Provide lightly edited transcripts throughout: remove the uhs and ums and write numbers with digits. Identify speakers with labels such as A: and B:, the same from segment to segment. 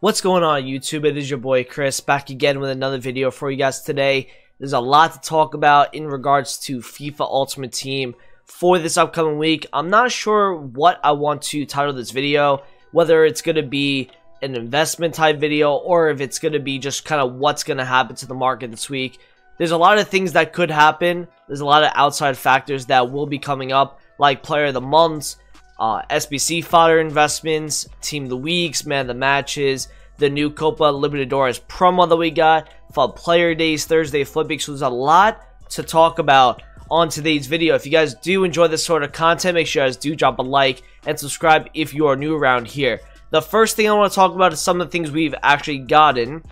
A: What's going on YouTube? It is your boy Chris back again with another video for you guys today. There's a lot to talk about in regards to FIFA Ultimate Team for this upcoming week. I'm not sure what I want to title this video, whether it's going to be an investment type video or if it's going to be just kind of what's going to happen to the market this week. There's a lot of things that could happen. There's a lot of outside factors that will be coming up, like Player of the Months, SBC Fodder investments, Team of the Weeks, Man of the Matches, the new Copa Libertadores promo that we got, FUT Player Days, Thursday Flipping. So there's a lot to talk about on today's video. If you guys do enjoy this sort of content, make sure you guys do drop a like and subscribe if you are new around here. The first thing I want to talk about is some of the things we've actually gotten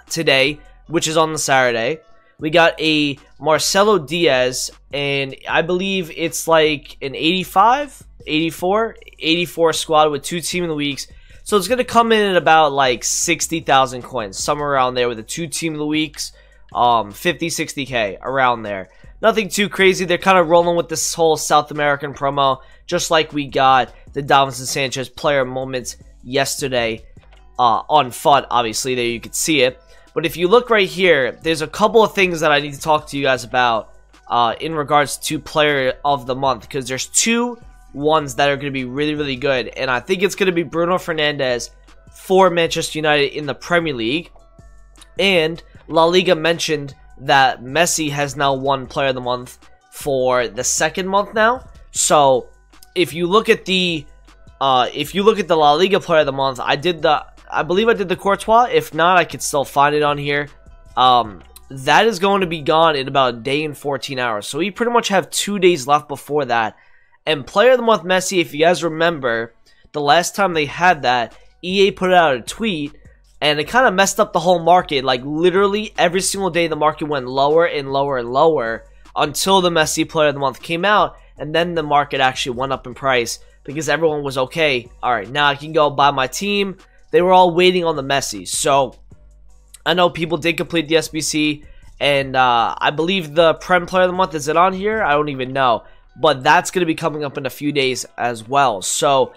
A: today, which is on the Saturday. We got a Marcelo Diaz, and I believe it's like an 84 squad with 2 Team of the Weeks. So it's going to come in at about like 60,000 coins, somewhere around there with the 2 Team of the Weeks, 50, 60k, around there. Nothing too crazy. They're kind of rolling with this whole South American promo, just like we got the Davinson Sanchez player moments yesterday on FUT. Obviously, there you could see it. But if you look right here, there's a couple of things that I need to talk to you guys about in regards to Player of the Month, because there's 2 ones that are going to be really, really good. And I think it's going to be Bruno Fernandes for Manchester United in the Premier League. And La Liga mentioned that Messi has now won Player of the Month for the 2nd month now. So if you look at the La Liga Player of the Month, I believe I did the Courtois. If not, I could still find it on here. That is going to be gone in about a day and 14 hours. So we pretty much have 2 days left before that. And Player of the Month Messi, if you guys remember, the last time they had that, EA put out a tweet, and it kind of messed up the whole market. Like, literally, every single day the market went lower and lower and lower until the Messi Player of the Month came out, and then the market actually went up in price because everyone was okay. Alright, now I can go buy my team. They were all waiting on the Messi. So, I know people did complete the SBC, and I believe the Prem Player of the Month, is it on here? I don't even know. But that's going to be coming up in a few days as well. So,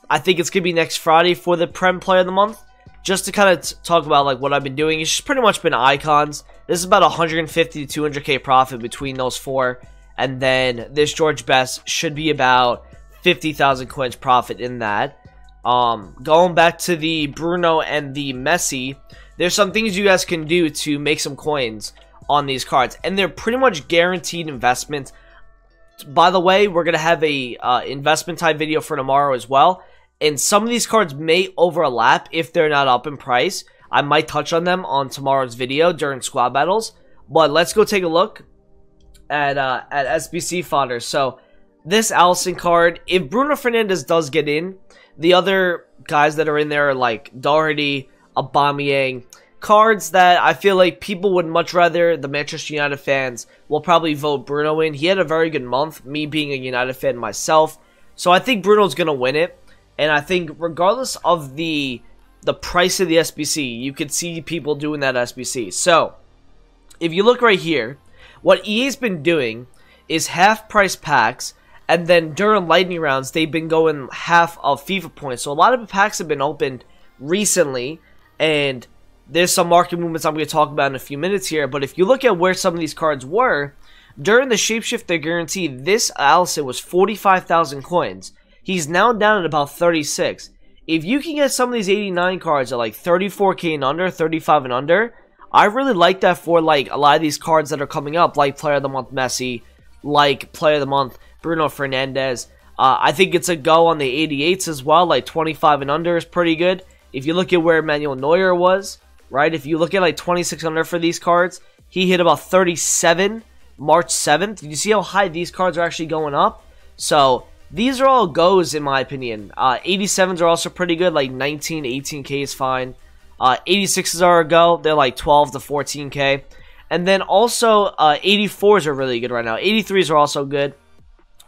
A: I think it's going to be next Friday for the Prem Player of the Month. Just to kind of talk about like what I've been doing. It's just pretty much been icons. This is about 150 to 200k profit between those 4. And then this George Best should be about 50,000 coins profit in that. Going back to the Bruno and the Messi, there's some things you guys can do to make some coins on these cards. And they're pretty much guaranteed investments. By the way, we're going to have a investment type video for tomorrow as well. And some of these cards may overlap if they're not up in price. I might touch on them on tomorrow's video during squad battles. But let's go take a look at SBC Fodder. So, this Allison card, if Bruno Fernandes does get in, the other guys that are in there are like Doherty, Aubameyang, cards that I feel like people would much rather, the Manchester United fans will probably vote Bruno in. He had a very good month, me being a United fan myself. So I think Bruno's going to win it. And I think regardless of the price of the SBC, you could see people doing that SBC. So, if you look right here, what EA's been doing is half price packs, and then during lightning rounds, they've been going half of FIFA points. So a lot of the packs have been opened recently, and there's some market movements I'm going to talk about in a few minutes here. But if you look at where some of these cards were, during the Shapeshifter guarantee, this Allison was 45,000 coins. He's now down at about 36. If you can get some of these 89 cards at like 34k and under, 35 and under, I really like that for like a lot of these cards that are coming up, like Player of the Month Messi, like Player of the Month Bruno Fernandes. I think it's a go on the 88s as well, like 25 and under is pretty good. If you look at where Manuel Neuer was, right, if you look at like 26 under for these cards, he hit about 37 March 7th. Did you see how high these cards are actually going up? So, these are all goes in my opinion. 87s are also pretty good, like 19, 18k is fine. 86s are a go, they're like 12 to 14k. And then also 84s are really good right now. 83s are also good.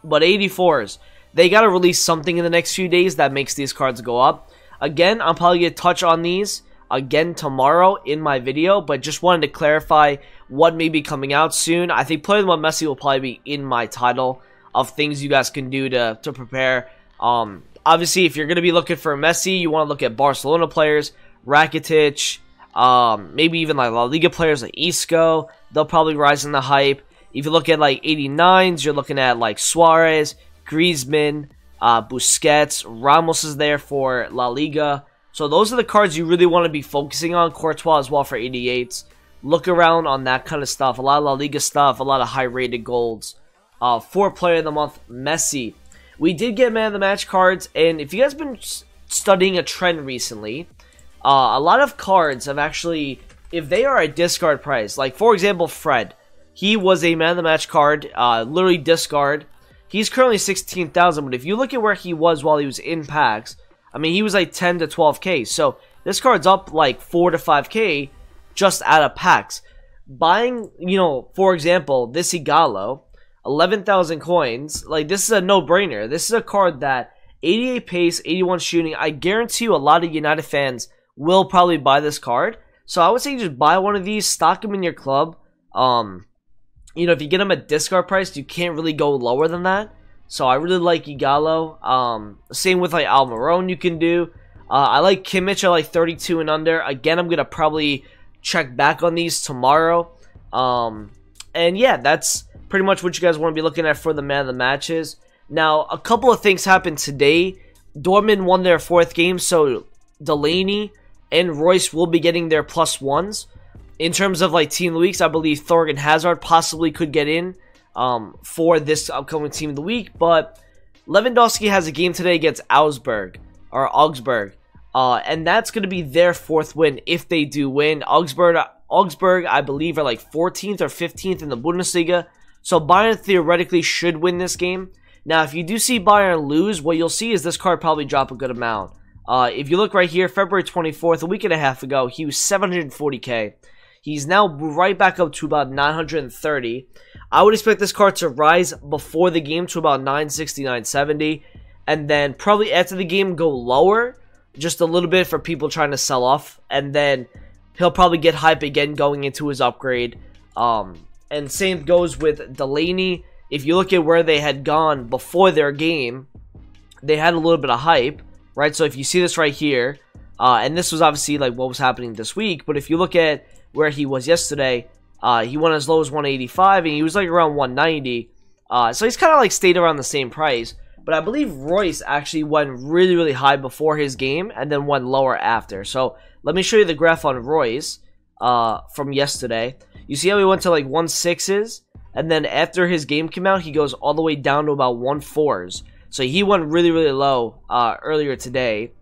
A: But 84s, they got to release something in the next few days that makes these cards go up. Again, I'm probably going to touch on these again tomorrow in my video, but just wanted to clarify what may be coming out soon. I think Player of the Month Messi will probably be in my title of things you guys can do to prepare. Obviously, if you're going to be looking for Messi, you want to look at Barcelona players. Rakitic, maybe even like La Liga players like Isco, they'll probably rise in the hype. If you look at like 89s, you're looking at like Suarez, Griezmann, Busquets, Ramos is there for La Liga. So those are the cards you really want to be focusing on. Courtois as well for 88s. Look around on that kind of stuff. A lot of La Liga stuff, a lot of high-rated golds. For Player of the Month, Messi. We did get Man of the Match cards, and if you guys have been studying a trend recently, a lot of cards have actually, if they are a discard price, like for example, Fred. He was a Man of the Match card, literally discard. He's currently 16,000, but if you look at where he was while he was in packs, I mean, he was like 10 to 12k. So this card's up like 4 to 5k just out of packs. Buying, you know, for example, this Igalo, 11,000 coins, like this is a no-brainer. This is a card that 88 pace, 81 shooting. I guarantee you a lot of United fans will probably buy this card. So I would say just buy one of these, stock them in your club. You know, if you get them at discard price, you can't really go lower than that. So I really like Igalo. Same with like Almiron you can do. I like Kimmich at like 32 and under. Again, I'm going to probably check back on these tomorrow. And yeah, that's pretty much what you guys want to be looking at for the Man of the Matches. Now, a couple of things happened today. Dortmund won their 4th game, so Delaney and Royce will be getting their +1s. In terms of like Team of the Weeks, I believe Thorgan Hazard possibly could get in for this upcoming Team of the Week. But Lewandowski has a game today against Augsburg, and that's going to be their 4th win if they do win. Augsburg, I believe, are like 14th or 15th in the Bundesliga. So Bayern theoretically should win this game. Now, if you do see Bayern lose, what you'll see is this card probably drop a good amount. If you look right here, February 24th, a week and a half ago, he was 740k. He's now right back up to about 930. I would expect this card to rise before the game to about 960, 970. And then probably after the game go lower just a little bit for people trying to sell off. And then he'll probably get hype again going into his upgrade. And same goes with Delaney. If you look at where they had gone before their game, they had a little bit of hype, right? So if you see this right here, and this was obviously like what was happening this week, but if you look at where he was yesterday, he went as low as 185, and he was like around 190. So he's kind of like stayed around the same price. But I believe Royce actually went really, really high before his game, and then went lower after. So let me show you the graph on Royce from yesterday. You see how he went to like 1.6s, and then after his game came out, he goes all the way down to about 1.4s. So he went really, really low earlier today.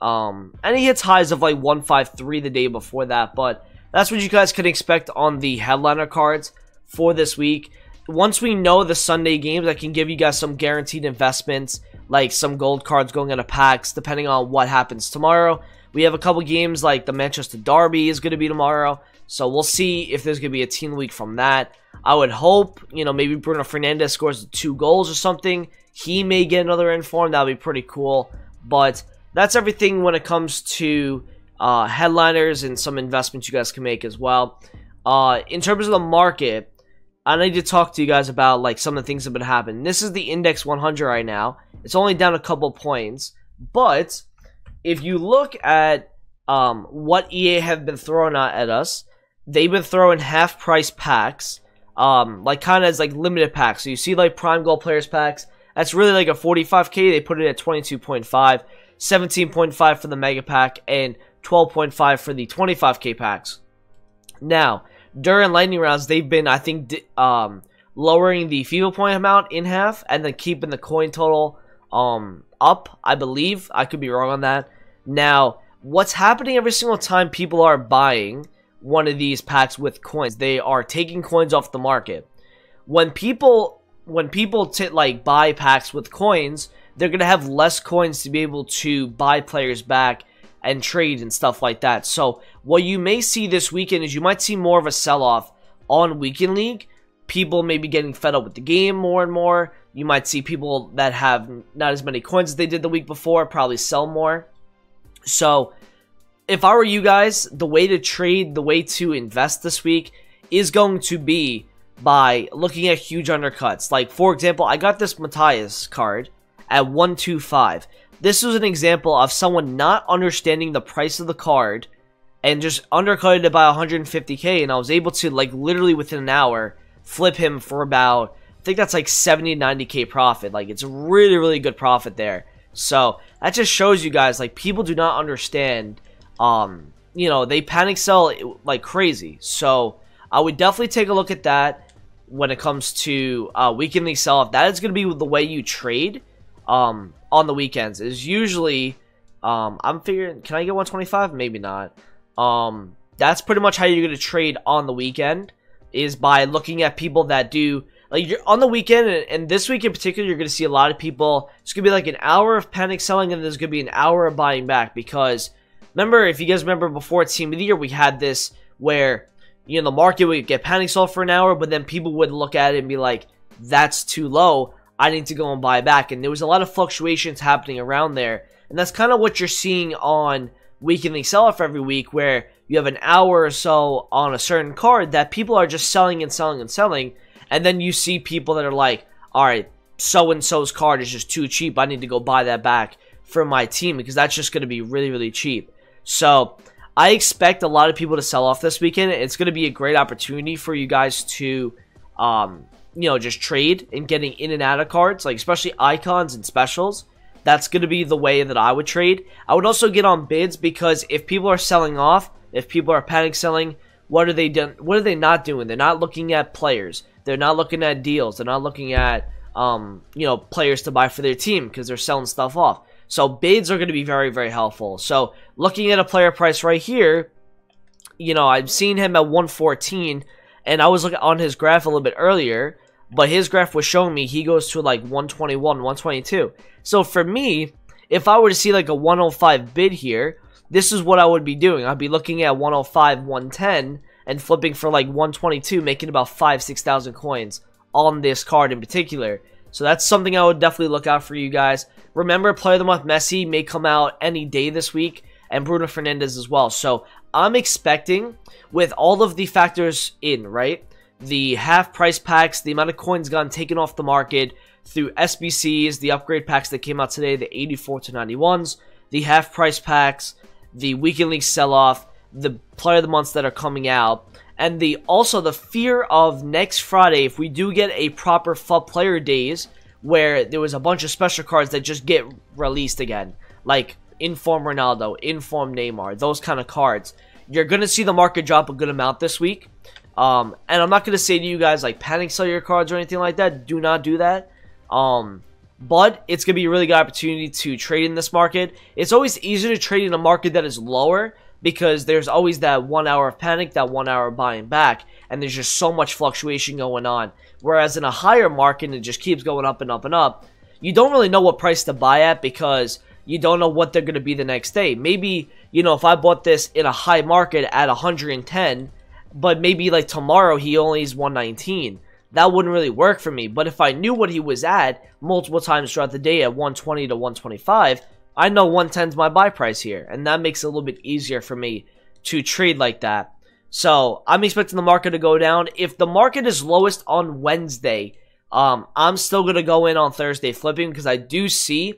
A: And he hits highs of like 1.53 the day before that. But that's what you guys can expect on the headliner cards for this week. Once we know the Sunday games, I can give you guys some guaranteed investments, like some gold cards going into packs, depending on what happens tomorrow. We have a couple games like the Manchester Derby is going to be tomorrow. So we'll see if there's going to be a team week from that. I would hope, you know, maybe Bruno Fernandes scores 2 goals or something. He may get another inform. That would be pretty cool. But that's everything when it comes to headliners and some investments you guys can make as well. In terms of the market, I need to talk to you guys about like some of the things that have been happening. This is the index 100 right now. It's only down a couple points. But if you look at what EA have been throwing out at us, they've been throwing half-price packs, like kind of as like limited packs. So you see like Prime Gold Players packs. That's really like a 45k. They put it at 22.5, 17.5 for the Mega Pack, and 12.5 for the 25k packs. Now, during lightning rounds, they've been, I think, lowering the FIFA point amount in half, and then keeping the coin total up, I believe. I could be wrong on that. Now, what's happening every single time people are buying one of these packs with coins, they are taking coins off the market. When people like buy packs with coins, they're gonna have less coins to be able to buy players back and trade and stuff like that. So what you may see this weekend is you might see more of a sell-off on Weekend League. People may be getting fed up with the game more and more. You might see people that have not as many coins as they did the week before probably sell more. So if I were you guys, the way to trade, the way to invest this week is going to be by looking at huge undercuts. Like, for example, I got this Matthias card at 125. this was an example of someone not understanding the price of the card and just undercutted it by 150k, and I was able to, like, literally within an hour flip him for about, I think that's like 70 to 90k profit. Like, it's a really, really good profit there. So that just shows you guys, like, people do not understand, you know, they panic sell like crazy. So I would definitely take a look at that when it comes to weekly sell-off. That is going to be the way you trade on the weekends. Is usually, I'm figuring, can I get 125? Maybe not. That's pretty much how you're going to trade on the weekend, is by looking at people that do, like, you're on the weekend, and this week in particular, you're going to see a lot of people. It's going to be like an hour of panic selling, and there's going to be an hour of buying back. Because remember, if you guys remember before Team of the Year, we had this where, you know, the market would get panic sold for an hour, but then people would look at it and be like, that's too low, I need to go and buy back. And there was a lot of fluctuations happening around there, and that's kind of what you're seeing on weekly sell-off every week, where you have an hour or so on a certain card that people are just selling and selling and selling, and then you see people that are like, alright, so-and-so's card is just too cheap, I need to go buy that back for my team, because that's just going to be really, really cheap. So I expect a lot of people to sell off this weekend. It's going to be a great opportunity for you guys to, you know, just trade and getting in and out of cards, like especially icons and specials. That's going to be the way that I would trade. I would also get on bids, because if people are selling off, if people are panic selling, what are they doing? What are they not doing? They're not looking at players. They're not looking at deals. They're not looking at, you know, players to buy for their team, because they're selling stuff off. So bids are going to be very, very helpful. So looking at a player price right here, you know, I've seen him at 114, and I was looking on his graph a little bit earlier, but his graph was showing me he goes to like 121, 122. So for me, if I were to see like a 105 bid here, this is what I would be doing. I'd be looking at 105, 110, and flipping for like 122, making about 6,000 coins on this card in particular. So that's something I would definitely look out for you guys. Remember, Player of the Month Messi may come out any day this week, and Bruno Fernandes as well. So I'm expecting, with all of the factors in, right? The half price packs, the amount of coins gotten taken off the market through SBCs, the upgrade packs that came out today, the 84 to 91s, the half price packs, the weekend league sell-off, the Player of the Months that are coming out, and also the fear of next Friday, if we do get a proper FUT player days, where there was a bunch of special cards that just get released again, like Inform Ronaldo, Inform Neymar, those kind of cards. You're going to see the market drop a good amount this week. And I'm not going to say to you guys, like, panic sell your cards or anything like that. Do not do that. But it's going to be a really good opportunity to trade in this market. It's always easier to trade in a market that is lower, because there's always that 1 hour of panic, that 1 hour of buying back, and there's just so much fluctuation going on. Whereas in a higher market, it just keeps going up and up and up, you don't really know what price to buy at, because you don't know what they're going to be the next day. Maybe, you know, if I bought this in a high market at 110, but maybe like tomorrow he only is 119, that wouldn't really work for me. But if I knew what he was at multiple times throughout the day at 120 to 125, I know 110 is my buy price here, and that makes it a little bit easier for me to trade like that. So I'm expecting the market to go down. If the market is lowest on Wednesday, I'm still going to go in on Thursday flipping, because I do see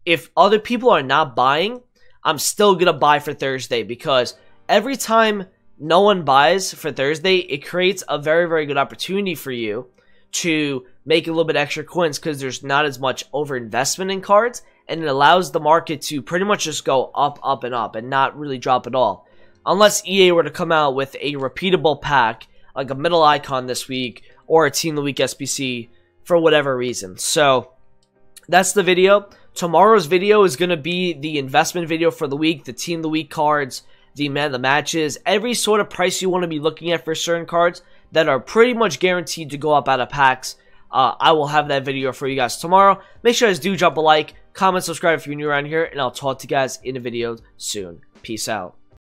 A: if other people are not buying, I'm still going to buy for Thursday, because every time no one buys for Thursday, it creates a very, very good opportunity for you to make a little bit extra coins, because there's not as much over investment in cards, and it allows the market to pretty much just go up, up, and up, and not really drop at all. Unless EA were to come out with a repeatable pack, like a middle icon this week, or a Team of the Week SBC, for whatever reason. So that's the video. Tomorrow's video is going to be the investment video for the week, the Team of the Week cards, the man of the matches, every sort of price you want to be looking at for certain cards that are pretty much guaranteed to go up out of packs. I will have that video for you guys tomorrow. Make sure you guys do drop a like, comment, subscribe if you're new around here, and I'll talk to you guys in a video soon. Peace out.